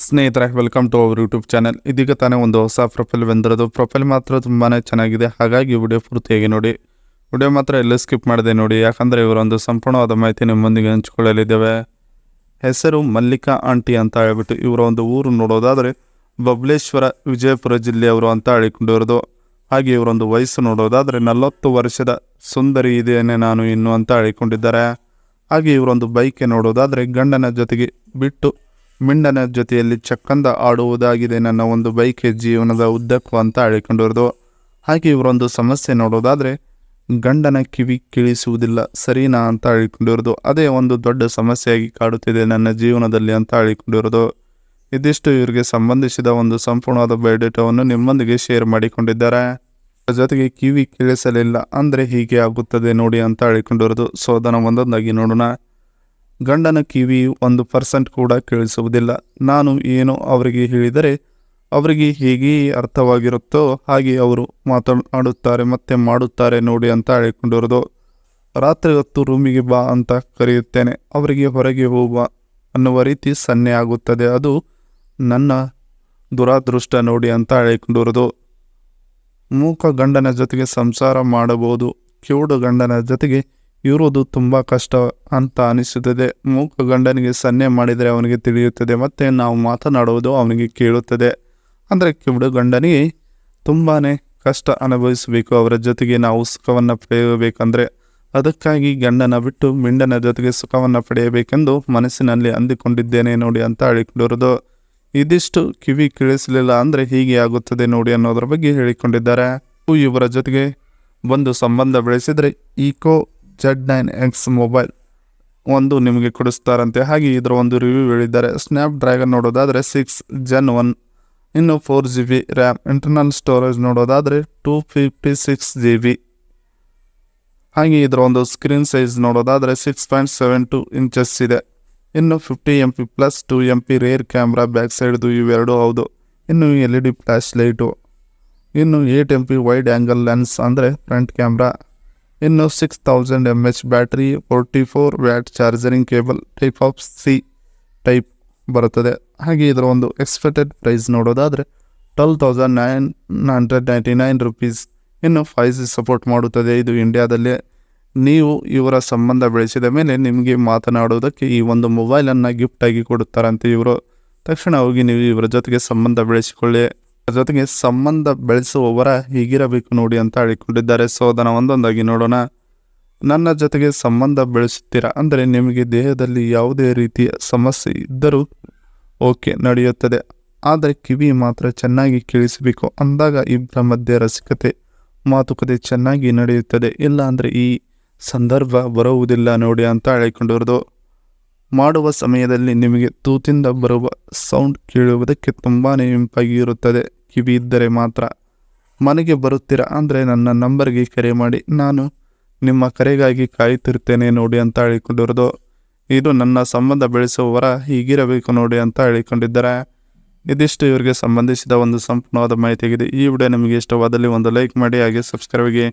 ಸ್ನೇಹಿತರೆ, welcome to our YouTube channel. ಇದೀಗ ತಾನೇ ಒಂದು ಹೊಸ ಪ್ರೊಫೈಲ್ ಬಂದಿರೋದು. ಪ್ರೊಫೈಲ್ ಮಾತ್ರ ತುಂಬಾ ಚೆನ್ನಾಗಿದೆ, ಹಾಗಾಗಿ ವಿಡಿಯೋ ಪೂರ್ತಿಯಾಗಿ ನೋಡಿ. ವಿಡಿಯೋ ಮಾತ್ರ ಎಲ್ಲೂ ಸ್ಕಿಪ್ ಮಾಡದೆ ನೋಡಿ, ಯಾಕಂದರೆ ಇವರೊಂದು ಸಂಪೂರ್ಣವಾದ ಮಾಹಿತಿ ನಿಮ್ಮೊಂದಿಗೆ ಹಂಚಿಕೊಳ್ಳಲಿದ್ದೇವೆ. ಹೆಸರು ಮಲ್ಲಿಕಾ ಆಂಟಿ ಅಂತ ಹೇಳ್ಬಿಟ್ಟು ಇವರ ಒಂದು ಊರು ನೋಡೋದಾದರೆ ಬಬಲೇಶ್ವರ, ವಿಜಯಪುರ ಜಿಲ್ಲೆಯವರು ಅಂತ ಹೇಳಿಕೊಂಡಿರೋದು. ಹಾಗೆ ಇವರೊಂದು ವಯಸ್ಸು ನೋಡೋದಾದರೆ 40 ವರ್ಷದ ಸುಂದರಿ ಇದೇನೆ ನಾನು ಇನ್ನು ಅಂತ ಹೇಳಿಕೊಂಡಿದ್ದಾರೆ. ಹಾಗೆ ಇವರೊಂದು ಬೈಕೆ ನೋಡೋದಾದರೆ ಗಂಡನ ಜೊತೆಗೆ ಬಿಟ್ಟು ಮಿಂಡನ ಜೊತೆಯಲ್ಲಿ ಚಕ್ಕಂದ ಆಡುವುದಾಗಿದೆ ನನ್ನ ಒಂದು ಬೈಕೆ ಜೀವನದ ಉದ್ದಕ್ಕೂ ಅಂತ ಹೇಳಿಕೊಂಡಿರೋದು. ಹಾಗೆ ಇವರೊಂದು ಸಮಸ್ಯೆ ನೋಡೋದಾದರೆ ಗಂಡನ ಕಿವಿ ಕೇಳಿಸುವುದಿಲ್ಲ ಸರಿನಾ ಅಂತ ಹೇಳಿಕೊಂಡಿರೋದು. ಅದೇ ಒಂದು ದೊಡ್ಡ ಸಮಸ್ಯೆಯಾಗಿ ಕಾಡುತ್ತಿದೆ ನನ್ನ ಜೀವನದಲ್ಲಿ ಅಂತ ಹೇಳಿಕೊಂಡಿರೋದು. ಇದಿಷ್ಟು ಇವರಿಗೆ ಸಂಬಂಧಿಸಿದ ಒಂದು ಸಂಪೂರ್ಣವಾದ ಬಯೋಡೇಟಾವನ್ನು ನಿಮ್ಮೊಂದಿಗೆ ಶೇರ್ ಮಾಡಿಕೊಂಡಿದ್ದಾರೆ. ಜೊತೆಗೆ ಕಿವಿ ಕೇಳಿಸಲಿಲ್ಲ ಅಂದರೆ ಹೀಗೆ ಆಗುತ್ತದೆ ನೋಡಿ ಅಂತ ಹೇಳಿಕೊಂಡಿರೋದು. ಸೊ ಅದನ್ನು ಒಂದೊಂದಾಗಿ ನೋಡೋಣ. ಗಂಡನ ಕಿವಿ 1% ಕೂಡ ಕೇಳಿಸುವುದಿಲ್ಲ. ನಾನು ಏನು ಅವರಿಗೆ ಹೇಳಿದರೆ ಅವರಿಗೆ ಹೇಗೆ ಅರ್ಥವಾಗಿರುತ್ತೋ ಹಾಗೆ ಅವರು ಮಾತನಾಡುತ್ತಾರೆ ಮತ್ತೆ ಮಾಡುತ್ತಾರೆ ನೋಡಿ ಅಂತ ಹೇಳಿಕೊಂಡಿರೋದು. ರಾತ್ರಿ ಹೊತ್ತು ರೂಮಿಗೆ ಬಾ ಅಂತ ಕರೆಯುತ್ತೇನೆ, ಅವರಿಗೆ ಹೊರಗೆ ಹೋಗುವ ಅನ್ನುವ ರೀತಿ ಸನ್ನೆ ಆಗುತ್ತದೆ. ಅದು ನನ್ನ ದುರಾದೃಷ್ಟ ನೋಡಿ ಅಂತ ಹೇಳಿಕೊಂಡಿರೋದು. ಮೂಕ ಗಂಡನ ಜೊತೆಗೆ ಸಂಸಾರ ಮಾಡಬಹುದು, ಕಿವುಡು ಗಂಡನ ಜೊತೆಗೆ ಇರುವುದು ತುಂಬ ಕಷ್ಟ ಅಂತ ಅನಿಸುತ್ತದೆ. ಮೂಕ ಗಂಡನಿಗೆ ಸನ್ನೆ ಮಾಡಿದರೆ ಅವನಿಗೆ ತಿಳಿಯುತ್ತದೆ ಮತ್ತು ನಾವು ಮಾತನಾಡುವುದು ಅವನಿಗೆ ಕೇಳುತ್ತದೆ. ಅಂದರೆ ಕಿವುಡು ಗಂಡನಿಗೆ ತುಂಬಾ ಕಷ್ಟ ಅನುಭವಿಸಬೇಕು, ಅವರ ಜೊತೆಗೆ ನಾವು ಸುಖವನ್ನು ಪಡೆಯಬೇಕಂದ್ರೆ. ಅದಕ್ಕಾಗಿ ಗಂಡನ ಬಿಟ್ಟು ಮಿಂಡನ ಜೊತೆಗೆ ಸುಖವನ್ನು ಪಡೆಯಬೇಕೆಂದು ಮನಸ್ಸಿನಲ್ಲಿ ಅಂದುಕೊಂಡಿದ್ದೇನೆ ನೋಡಿ ಅಂತ ಹೇಳಿಕೊಂಡಿರೋದು. ಇದಿಷ್ಟು ಕಿವಿ ಕೇಳಿಸಲಿಲ್ಲ ಅಂದರೆ ಹೀಗೆ ಆಗುತ್ತದೆ ನೋಡಿ ಅನ್ನೋದ್ರ ಬಗ್ಗೆ ಹೇಳಿಕೊಂಡಿದ್ದಾರೆ. ಇವರ ಜೊತೆಗೆ ಒಂದು ಸಂಬಂಧ ಬೆಳೆಸಿದರೆ ಈಕೋ Z9X ಮೊಬೈಲ್ ಒಂದು ನಿಮಗೆ ಕೊಡಿಸ್ತಾರಂತೆ. ಹಾಗೆ ಇದರ ಒಂದು ರಿವ್ಯೂ ಹೇಳಿದ್ದಾರೆ. ಸ್ನ್ಯಾಪ್ ಡ್ರ್ಯಾಗನ್ ನೋಡೋದಾದರೆ 6 Gen 1, ಇನ್ನು 4GB ರ್ಯಾಮ್. ಇಂಟರ್ನಲ್ ಸ್ಟೋರೇಜ್ ನೋಡೋದಾದರೆ 256 GB. ಹಾಗೆ ಇದರ ಒಂದು ಸ್ಕ್ರೀನ್ ಸೈಜ್ ನೋಡೋದಾದರೆ 6.72 ಇಂಚಸ್ ಇದೆ. ಇನ್ನು 50MP plus 2MP rear camera back ಸೈಡ್ದು ಇವೆರಡು ಹೌದು. ಇನ್ನು LED ಫ್ಲ್ಯಾಶ್ ಲೈಟು. ಇನ್ನು 8MP ವೈಡ್ ಆ್ಯಂಗಲ್ ಲೆನ್ಸ್ ಅಂದರೆ ಫ್ರಂಟ್ ಕ್ಯಾಮ್ರಾ. ಇನ್ನು 6000 mAh battery, 44 watt charging cable, type of C type ಬರುತ್ತದೆ. ಹಾಗೆ ಇದರ ಒಂದು ಎಕ್ಸ್ಪೆಕ್ಟೆಡ್ ಪ್ರೈಸ್ ನೋಡೋದಾದರೆ 12,999 ರುಪೀಸ್. ಇನ್ನು 5G ಸಪೋರ್ಟ್ ಮಾಡುತ್ತದೆ ಇದು ಇಂಡಿಯಾದಲ್ಲೇ. ನೀವು ಇವರ ಸಂಬಂಧ ಬೆಳೆಸಿದ ಮೇಲೆ ನಿಮಗೆ ಮಾತನಾಡುವುದಕ್ಕೆ ಈ ಒಂದು ಮೊಬೈಲನ್ನು ಗಿಫ್ಟಾಗಿ ಕೊಡುತ್ತಾರಂತೆ ಇವರು. ತಕ್ಷಣ ಹೋಗಿ ನೀವು ಇವರ ಜೊತೆಗೆ ಸಂಬಂಧ ಬೆಳೆಸಿಕೊಳ್ಳಿ. ಜೊತೆಗೆ ಸಂಬಂಧ ಬೆಳೆಸುವವರ ಹೀಗಿರಬೇಕು ನೋಡಿ ಅಂತ ಹೇಳಿಕೊಂಡಿದ್ದಾರೆ. ಸೊ ಅದನ್ನು ಒಂದೊಂದಾಗಿ ನೋಡೋಣ. ನನ್ನ ಜೊತೆಗೆ ಸಂಬಂಧ ಬೆಳೆಸುತ್ತೀರಾ ಅಂದರೆ ನಿಮಗೆ ದೇಹದಲ್ಲಿ ಯಾವುದೇ ರೀತಿಯ ಸಮಸ್ಯೆ ಇದ್ದರೂ ಓಕೆ ನಡೆಯುತ್ತದೆ, ಆದರೆ ಕಿವಿ ಮಾತ್ರ ಚೆನ್ನಾಗಿ ಕೇಳಿಸಬೇಕು. ಅಂದಾಗ ಇಬ್ಬರ ಮಧ್ಯೆ ರಸಿಕತೆ ಮಾತುಕತೆ ಚೆನ್ನಾಗಿ ನಡೆಯುತ್ತದೆ. ಇಲ್ಲ ಅಂದರೆ ಈ ಸಂದರ್ಭ ಬರುವುದಿಲ್ಲ ನೋಡಿ ಅಂತ ಹೇಳಿಕೊಂಡಿರೋದು. ಮಾಡುವ ಸಮಯದಲ್ಲಿ ನಿಮಗೆ ತೂತಿಂದ ಬರುವ ಸೌಂಡ್ ಕೇಳುವುದಕ್ಕೆ ತುಂಬಾ ಇಂಪಾಗಿ ಇರುತ್ತದೆ ಕಿವಿ ಇದ್ದರೆ ಮಾತ್ರ. ಮನೆಗೆ ಬರುತ್ತೀರಾ ಅಂದರೆ ನನ್ನ ನಂಬರ್ಗೆ ಕರೆ ಮಾಡಿ, ನಾನು ನಿಮ್ಮ ಕರೆಗಾಗಿ ಕಾಯುತ್ತಿರ್ತೇನೆ ನೋಡಿ ಅಂತ ಹೇಳಿಕೊಂಡಿರೋದು. ಇದು ನನ್ನ ಸಂಬಂಧ ಬೆಳೆಸುವವರ ಹೀಗಿರಬೇಕು ನೋಡಿ ಅಂತ ಹೇಳಿಕೊಂಡಿದ್ದಾರೆ. ಇದಿಷ್ಟು ಇವರಿಗೆ ಸಂಬಂಧಿಸಿದ ಒಂದು ಸಂಪೂರ್ಣವಾದ ಮಾಹಿತಿಯಾಗಿದೆ. ಈ ವಿಡಿಯೋ ನಿಮಗೆ ಇಷ್ಟವಾದಲ್ಲಿ ಒಂದು ಲೈಕ್ ಮಾಡಿ, ಹಾಗೆ ಸಬ್ಸ್ಕ್ರೈಬ್ಗೆ.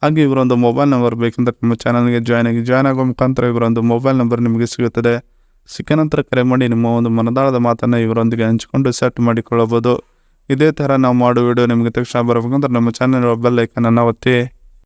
ಹಾಗೆ ಇವರೊಂದು ಮೊಬೈಲ್ ನಂಬರ್ ಬೇಕಂತ ನಮ್ಮ ಚಾನಲ್ಗೆ ಜಾಯ್ನ್ ಆಗೋ ಮುಖಾಂತರ ಇವರೊಂದು ಮೊಬೈಲ್ ನಂಬರ್ ನಿಮಗೆ ಸಿಗುತ್ತದೆ. ಸಿಕ್ಕ ನಂತರ ಕರೆ ಮಾಡಿ ನಿಮ್ಮ ಒಂದು ಮನದಾಳದ ಮಾತನ್ನು ಇವರೊಂದಿಗೆ ಹಂಚಿಕೊಂಡು ಸೆಟ್ ಮಾಡಿಕೊಳ್ಳಬಹುದು. ಇದೇ ಥರ ನಾವು ಮಾಡೋ ವಿಡಿಯೋ ನಿಮಗೆ ತಕ್ಷಣ ಬರಬೇಕಂದ್ರೆ ನಮ್ಮ ಚಾನಲ್ ಬೆಲ್ ಐಕನನ್ನು ಒತ್ತಿ.